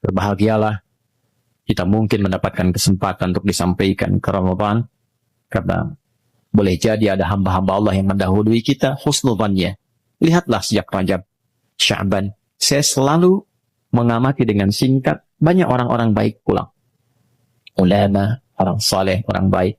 Berbahagialah kita mungkin mendapatkan kesempatan untuk disampaikan ke Ramadan, karena boleh jadi ada hamba-hamba Allah yang mendahului kita husnudzannya. Lihatlah sejak Rajab, Sya'ban, saya selalu mengamati dengan singkat, banyak orang-orang baik pulang. Ulama, orang saleh, orang baik.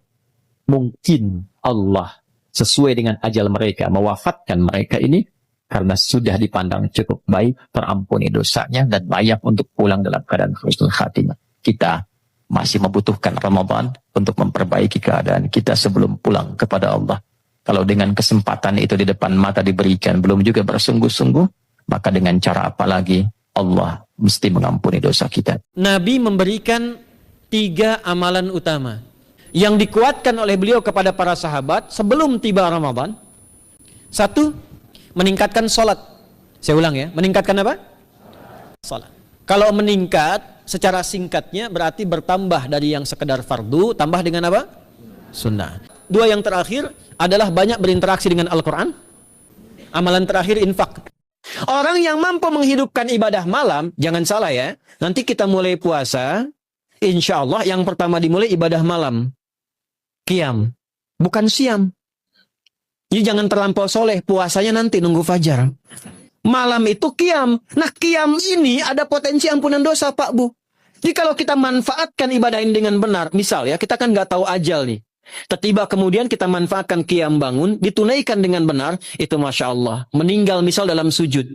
Mungkin Allah sesuai dengan ajal mereka mewafatkan mereka ini karena sudah dipandang cukup baik, terampuni dosanya, dan layak untuk pulang dalam keadaan husnul khatimah. Kita masih membutuhkan Ramadan untuk memperbaiki keadaan kita sebelum pulang kepada Allah. Kalau dengan kesempatan itu di depan mata diberikan, belum juga bersungguh-sungguh, maka dengan cara apa lagi Allah mesti mengampuni dosa kita. Nabi memberikan 3 amalan utama yang dikuatkan oleh beliau kepada para sahabat sebelum tiba Ramadan. 1, meningkatkan sholat. Saya ulang ya, meningkatkan apa? Sholat. Kalau meningkat secara singkatnya berarti bertambah dari yang sekedar fardu, tambah dengan apa? Sunnah. 2 yang terakhir adalah banyak berinteraksi dengan Al-Quran. Amalan terakhir infak. Orang yang mampu menghidupkan ibadah malam, jangan salah ya, nanti kita mulai puasa, insya Allah yang pertama dimulai ibadah malam. Qiyam, bukan siam. Jadi jangan terlampau soleh, puasanya nanti nunggu fajar. Malam itu qiyam. Nah, qiyam ini ada potensi ampunan dosa, Pak Bu. Jadi kalau kita manfaatkan ibadah ini dengan benar, misal ya, kita kan nggak tahu ajal nih. Tiba kemudian kita manfaatkan qiyam bangun, ditunaikan dengan benar, itu Masya Allah. Meninggal misal dalam sujud.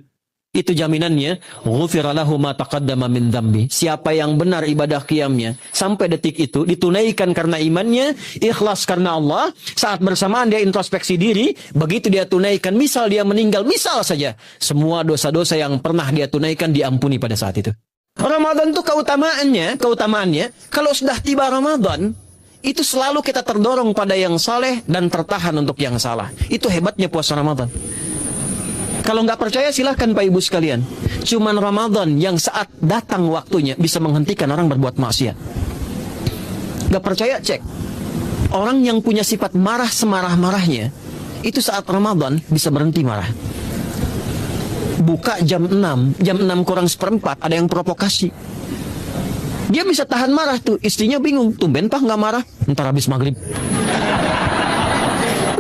Itu jaminannya, ghufira lahu ma taqaddama min dzambi. Siapa yang benar ibadah qiyamnya sampai detik itu ditunaikan karena imannya, ikhlas karena Allah, saat bersamaan dia introspeksi diri, begitu dia tunaikan, misal dia meninggal, misal saja, semua dosa-dosa yang pernah dia tunaikan diampuni pada saat itu. Ramadan itu keutamaannya, kalau sudah tiba Ramadan, itu selalu kita terdorong pada yang saleh dan tertahan untuk yang salah. Itu hebatnya puasa Ramadan. Kalau nggak percaya silahkan Pak Ibu sekalian. Cuman Ramadan yang saat datang waktunya bisa menghentikan orang berbuat maksiat. Nggak percaya cek. Orang yang punya sifat marah semarah-marahnya, itu saat Ramadan bisa berhenti marah. Buka jam 6 kurang seperempat, ada yang provokasi. Dia bisa tahan marah tuh, istrinya bingung, tumben Pak nggak marah, ntar habis maghrib.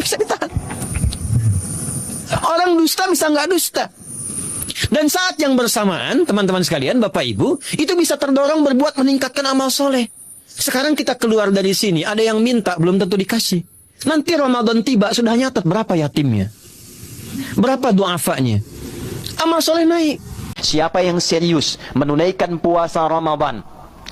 Bisa ditahan. Orang dusta bisa nggak dusta. Dan saat yang bersamaan, teman-teman sekalian, Bapak Ibu, itu bisa terdorong berbuat meningkatkan amal soleh. Sekarang kita keluar dari sini, ada yang minta, belum tentu dikasih. Nanti Ramadan tiba, sudah nyatat berapa yatimnya, berapa du'afanya. Amal soleh naik. Siapa yang serius menunaikan puasa Ramadan,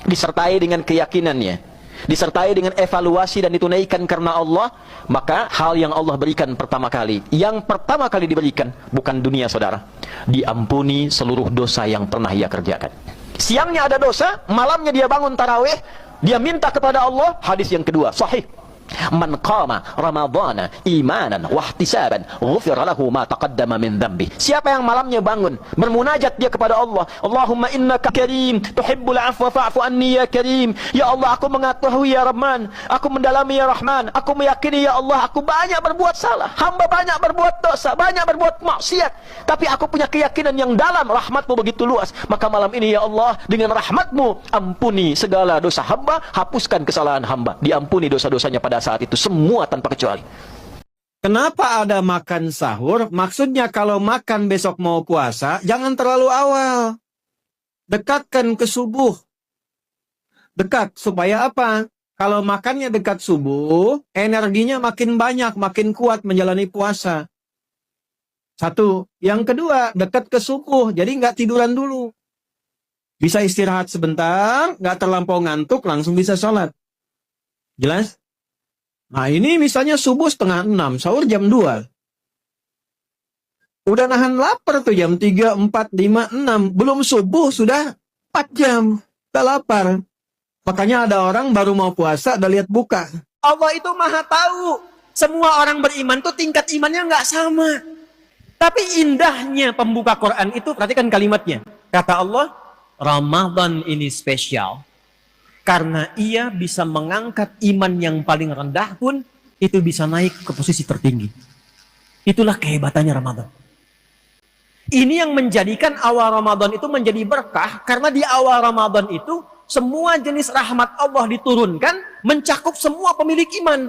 disertai dengan keyakinannya, disertai dengan evaluasi dan ditunaikan karena Allah, maka hal yang Allah berikan pertama kali, yang pertama kali diberikan bukan dunia saudara, diampuni seluruh dosa yang pernah ia kerjakan. Siangnya ada dosa, malamnya dia bangun tarawih, dia minta kepada Allah. Hadis yang kedua sahih, man qama ramadhana imanan wahtisaban ghufira lahu ma taqaddama min dzambi. Siapa yang malamnya bangun bermunajat dia kepada Allah, Allahumma innaka karim tuhibbul afwa fa'fu anni ya karim. Ya Allah, aku mengetahui ya Rahman, aku mendalami ya Rahman, aku meyakini ya Allah, aku banyak berbuat salah, hamba banyak berbuat dosa, banyak berbuat maksiat, tapi aku punya keyakinan yang dalam, rahmatmu begitu luas, maka malam ini ya Allah, dengan rahmatmu ampuni segala dosa hamba, hapuskan kesalahan hamba, diampuni dosa-dosanya pada saat itu semua tanpa kecuali. Kenapa ada makan sahur? Maksudnya kalau makan besok mau puasa, jangan terlalu awal. Dekatkan ke subuh. Dekat, supaya apa? Kalau makannya dekat subuh, energinya makin banyak, makin kuat menjalani puasa. 1. Yang kedua, dekat ke subuh, jadi nggak tiduran dulu. Bisa istirahat sebentar, nggak terlampau ngantuk, langsung bisa sholat. Jelas? Nah ini misalnya subuh 5:30, sahur jam 2. Udah nahan lapar tuh jam 3, 4, 5, 6. Belum subuh sudah 4 jam. Udah lapar. Makanya ada orang baru mau puasa, udah lihat buka. Allah itu maha tahu. Semua orang beriman tuh tingkat imannya nggak sama. Tapi indahnya pembuka Quran itu, perhatikan kalimatnya. Kata Allah, Ramadan ini spesial. Karena ia bisa mengangkat iman yang paling rendah pun, itu bisa naik ke posisi tertinggi. Itulah kehebatannya Ramadan. Ini yang menjadikan awal Ramadan itu menjadi berkah, karena di awal Ramadan itu semua jenis rahmat Allah diturunkan, mencakup semua pemilik iman.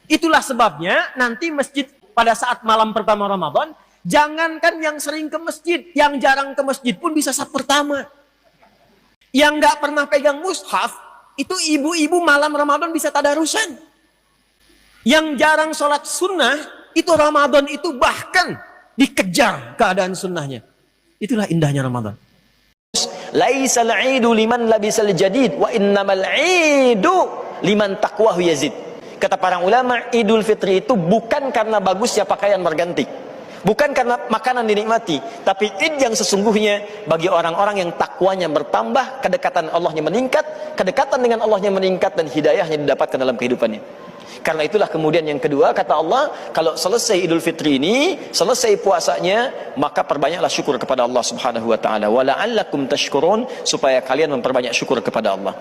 Itulah sebabnya nanti masjid pada saat malam pertama Ramadan, jangankan yang sering ke masjid, yang jarang ke masjid pun bisa saf pertama. Yang nggak pernah pegang mushaf, itu ibu-ibu malam Ramadan bisa tadarusan. Yang jarang sholat sunnah, itu Ramadan itu bahkan dikejar keadaan sunnahnya. Itulah indahnya Ramadan. Laisal 'idu liman labisal jadid wa innamal 'idu liman taqwahu yazid. Kata para ulama, Idul Fitri itu bukan karena bagusnya pakaian berganti, bukan karena makanan dinikmati, tapi Id yang sesungguhnya bagi orang-orang yang takwanya bertambah, kedekatan Allahnya meningkat, kedekatan dengan Allahnya meningkat, dan hidayahnya didapatkan dalam kehidupannya. Karena itulah kemudian yang kedua, kata Allah, kalau selesai Idul Fitri ini, selesai puasanya, maka perbanyaklah syukur kepada Allah Subhanahu wa taala. Wa la'allakum tashkurun, supaya kalian memperbanyak syukur kepada Allah.